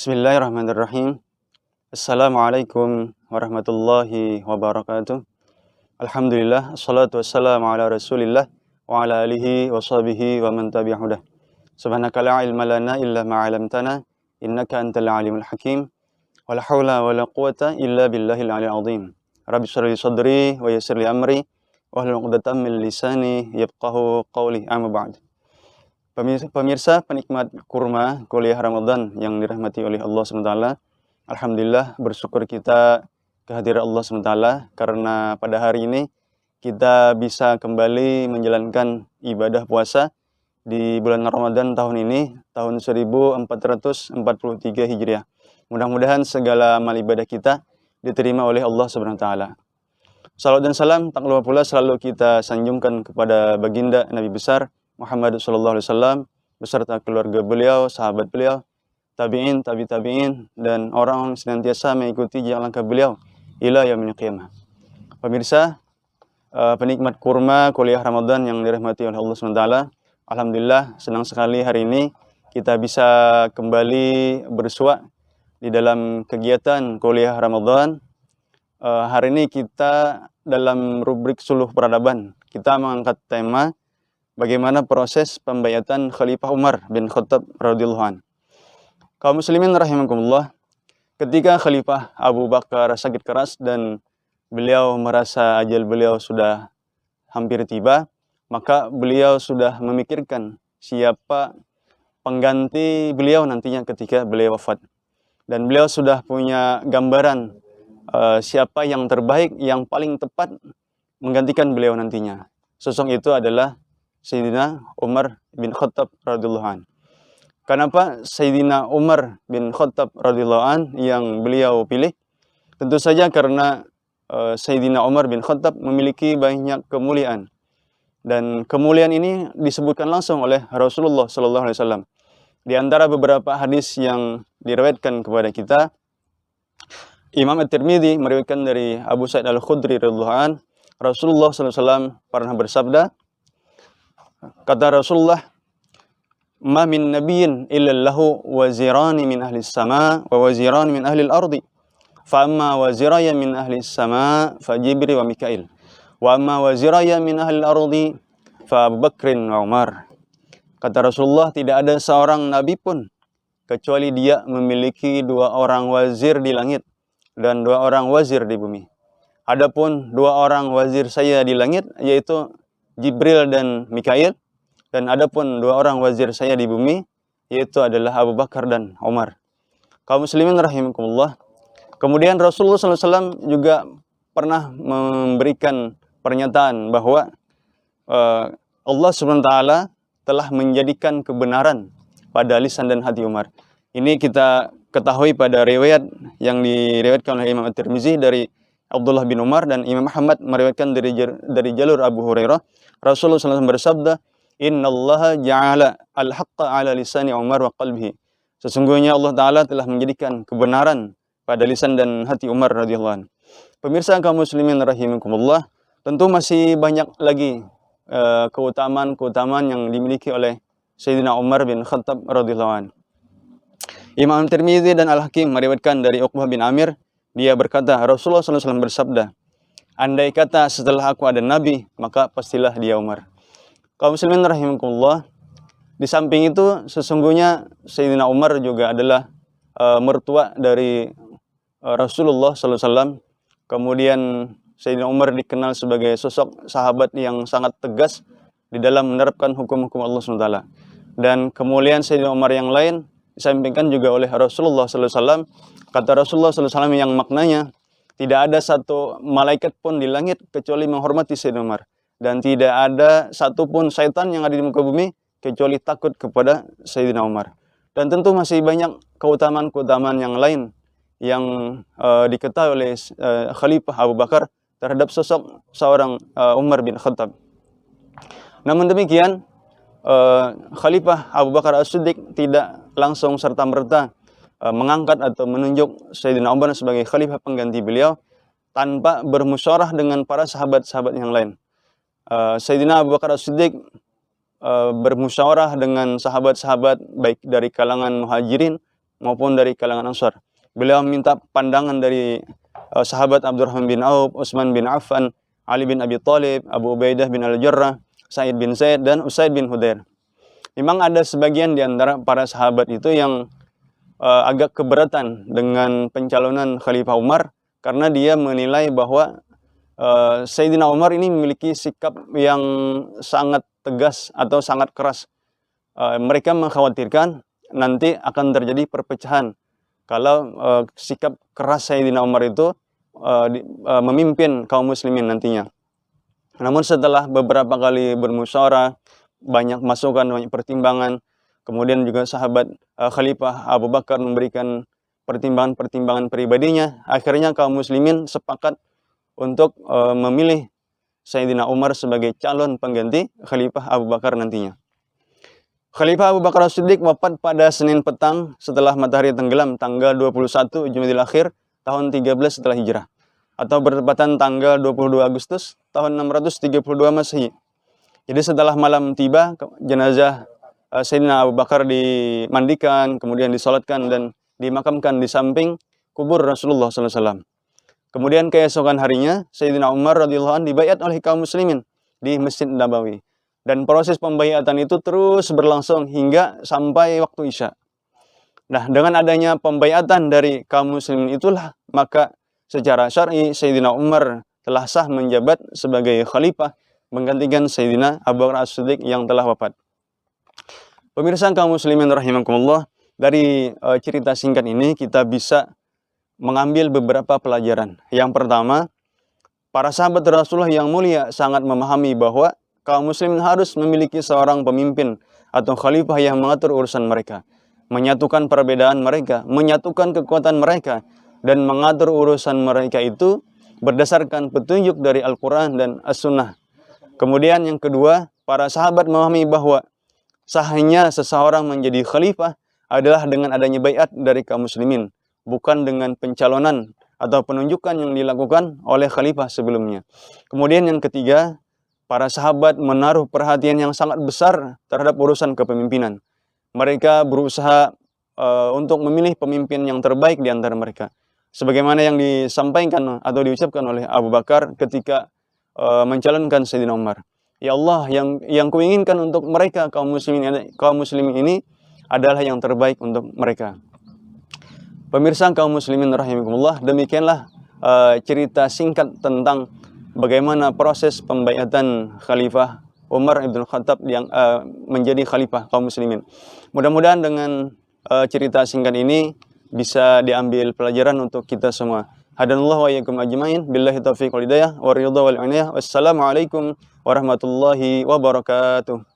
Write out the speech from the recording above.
Bismillahirrahmanirrahim. Assalamualaikum warahmatullahi wabarakatuh. Alhamdulillah, assalatu wassalamu ala rasulillah wa ala alihi wa sahbihi wa man tabi'ahudah. Subhanaka la ilma lana illa ma'alamtana, innaka antal alimul hakim. Wa la hawla wa la quwata illa billahil aliyil azim. Rabbi shrah li sadri wa yassir li amri wa hlul 'uqdatam min lisani yafqahu qawli, amma ba'd. Pemirsa penikmat kurma kuliah Ramadan yang dirahmati oleh Allah SWT. Alhamdulillah, bersyukur kita kehadiran Allah SWT karena pada hari ini kita bisa kembali menjalankan ibadah puasa di bulan Ramadan tahun ini, tahun 1443 Hijriah. Mudah-mudahan segala amal ibadah kita diterima oleh Allah SWT. Salawat dan salam tak lupa pula selalu kita sanjungkan kepada baginda Nabi besar Muhammad sallallahu alaihi wasallam beserta keluarga beliau, sahabat beliau, tabi'in, tabi'in, dan orang-orang senantiasa mengikuti jalan langkah beliau ila yaumil qiyamah. Pemirsa, penikmat kurma kuliah Ramadan yang dirahmati oleh Allah SWT, alhamdulillah senang sekali hari ini kita bisa kembali bersua di dalam kegiatan kuliah Ramadan. Hari ini kita dalam rubrik Suluh Peradaban, kita mengangkat tema bagaimana proses pembayatan Khalifah Umar bin Khattab radhiyallahu anhu. Kaum muslimin rahimakumullah, ketika Khalifah Abu Bakar sakit keras dan beliau merasa ajal beliau sudah hampir tiba, maka beliau sudah memikirkan siapa pengganti beliau nantinya ketika beliau wafat. Dan beliau sudah punya gambaran siapa yang terbaik, yang paling tepat menggantikan beliau nantinya. Sosok itu adalah Sayyidina Umar bin Khattab radhiyallahu anhu. Kenapa Sayyidina Umar bin Khattab radhiyallahu anhu yang beliau pilih? Tentu saja karena Sayyidina Umar bin Khattab memiliki banyak kemuliaan. Dan kemuliaan ini disebutkan langsung oleh Rasulullah sallallahu alaihi wasallam. Di antara beberapa hadis yang diriwayatkan kepada kita, Imam At-Tirmidzi meriwayatkan dari Abu Sa'id Al-Khudri radhiyallahu anhu, Rasulullah sallallahu alaihi wasallam pernah bersabda, kata Rasulullah, "Ma min nabiyyin illa lahu wazirani min ahli as-sama' wa wazirani min ahli al-ardi. Fa amma waziraya min ahli as-sama' fa Jibril wa Mikail. Wa amma waziraya min ahli al-ardi fa Abu Bakrin wa Umar." Kata Rasulullah, tidak ada seorang nabi pun kecuali dia memiliki dua orang wazir di langit dan dua orang wazir di bumi. Adapun dua orang wazir saya di langit yaitu Jibril dan Mikail, dan adapun dua orang wazir saya di bumi yaitu adalah Abu Bakar dan Umar. Kaum muslimin rahimakumullah. Kemudian Rasulullah SAW juga pernah memberikan pernyataan bahwa Allah SWT telah menjadikan kebenaran pada lisan dan hati Umar. Ini kita ketahui pada riwayat yang diriwayatkan oleh Imam At-Tirmidzi dari Abdullah bin Umar, dan Imam Ahmad meriwayatkan dari jalur Abu Hurairah. Rasulullah SAW bersabda, "Innallaha ja'ala al-haqqa ala lisani Umar wa qalbihi." Sesungguhnya Allah Ta'ala telah menjadikan kebenaran pada lisan dan hati Umar radhiyallahu anhu. Pemirsa kaum muslimin rahimakumullah, tentu masih banyak lagi keutamaan-keutamaan yang dimiliki oleh Sayyidina Umar bin Khattab radhiyallahu anhu. Imam Tirmidzi dan Al-Hakim meriwayatkan dari Uqbah bin Amir, dia berkata, Rasulullah SAW bersabda, andai kata setelah aku ada nabi, maka pastilah dia Umar. Kaum muslimin rahimakumullah, di samping itu sesungguhnya Sayyidina Umar juga adalah mertua dari Rasulullah SAW. Kemudian Sayyidina Umar dikenal sebagai sosok sahabat yang sangat tegas di dalam menerapkan hukum-hukum Allah SWT. Dan kemuliaan Sayyidina Umar yang lain disampaikan juga oleh Rasulullah SAW. Kata Rasulullah SAW yang maknanya, tidak ada satu malaikat pun di langit kecuali menghormati Sayyidina Umar. Dan tidak ada satupun syaitan yang ada di muka bumi kecuali takut kepada Sayyidina Umar. Dan tentu masih banyak keutamaan-keutamaan yang lain yang diketahui oleh Khalifah Abu Bakar terhadap sosok seorang Umar bin Khattab. Namun demikian, Khalifah Abu Bakar As-Siddiq tidak langsung serta-merta mengangkat atau menunjuk Sayyidina Umar sebagai khalifah pengganti beliau tanpa bermusyawarah dengan para sahabat-sahabat yang lain. Sayyidina Abu Bakar As-Siddiq bermusyawarah dengan sahabat-sahabat baik dari kalangan Muhajirin maupun dari kalangan Ansar. Beliau minta pandangan dari sahabat Abdurrahman bin Auf, Utsman bin Affan, Ali bin Abi Thalib, Abu Ubaidah bin Al-Jarrah, Sa'id bin Zaid, dan Usaid bin Hudair. Memang ada sebagian di antara para sahabat itu yang agak keberatan dengan pencalonan Khalifah Umar karena dia menilai bahwa Sayyidina Umar ini memiliki sikap yang sangat tegas atau sangat keras. Mereka mengkhawatirkan nanti akan terjadi perpecahan kalau sikap keras Sayyidina Umar itu memimpin kaum muslimin nantinya. Namun setelah beberapa kali bermusyawarah, banyak masukan, banyak pertimbangan, kemudian juga sahabat Khalifah Abu Bakar memberikan pertimbangan-pertimbangan pribadinya, akhirnya kaum muslimin sepakat untuk memilih Sayyidina Umar sebagai calon pengganti Khalifah Abu Bakar nantinya. Khalifah Abu Bakar As-Siddiq wafat pada Senin petang setelah matahari tenggelam tanggal 21 Jumadil Akhir tahun 13 setelah hijrah, atau bertepatan tanggal 22 Agustus tahun 632 Masehi. Jadi setelah malam tiba, jenazah Sayyidina Abu Bakar dimandikan, kemudian disolatkan dan dimakamkan di samping kubur Rasulullah SAW. Kemudian keesokan harinya, Sayyidina Umar radhiyallahu anhu dibaiat oleh kaum muslimin di Masjid Nabawi. Dan proses pembaiatan itu terus berlangsung hingga sampai waktu Isya. Nah, dengan adanya pembaiatan dari kaum muslimin itulah, maka secara syar'i Sayyidina Umar telah sah menjabat sebagai khalifah menggantikan Sayyidina Abu Bakar As-Siddiq yang telah wafat. Pemirsa kaum muslimin rahimakumullah, dari cerita singkat ini kita bisa mengambil beberapa pelajaran. Yang pertama, para sahabat Rasulullah yang mulia sangat memahami bahwa kaum muslimin harus memiliki seorang pemimpin atau khalifah yang mengatur urusan mereka, menyatukan perbedaan mereka, menyatukan kekuatan mereka, dan mengatur urusan mereka itu berdasarkan petunjuk dari Al-Quran dan As-Sunnah. Kemudian yang kedua, para sahabat memahami bahwa sahnya seseorang menjadi khalifah adalah dengan adanya baiat dari kaum muslimin, bukan dengan pencalonan atau penunjukan yang dilakukan oleh khalifah sebelumnya. Kemudian yang ketiga, para sahabat menaruh perhatian yang sangat besar terhadap urusan kepemimpinan. Mereka berusaha untuk memilih pemimpin yang terbaik di antara mereka. Sebagaimana yang disampaikan atau diucapkan oleh Abu Bakar ketika mencalonkan Sayyidina Umar. Ya Allah, yang kuinginkan untuk mereka kaum muslimin ini adalah yang terbaik untuk mereka. Pemirsa kaum muslimin rahimakumullah, demikianlah cerita singkat tentang bagaimana proses pembaiatan Khalifah Umar ibn Khattab yang menjadi khalifah kaum muslimin. Mudah-mudahan dengan cerita singkat ini bisa diambil pelajaran untuk kita semua. Hadanallahu wa iyyakum ajmain. Billahi taufiq wal hidayah wa ridha wal inayah. Wassalamualaikum warahmatullahi wabarakatuh.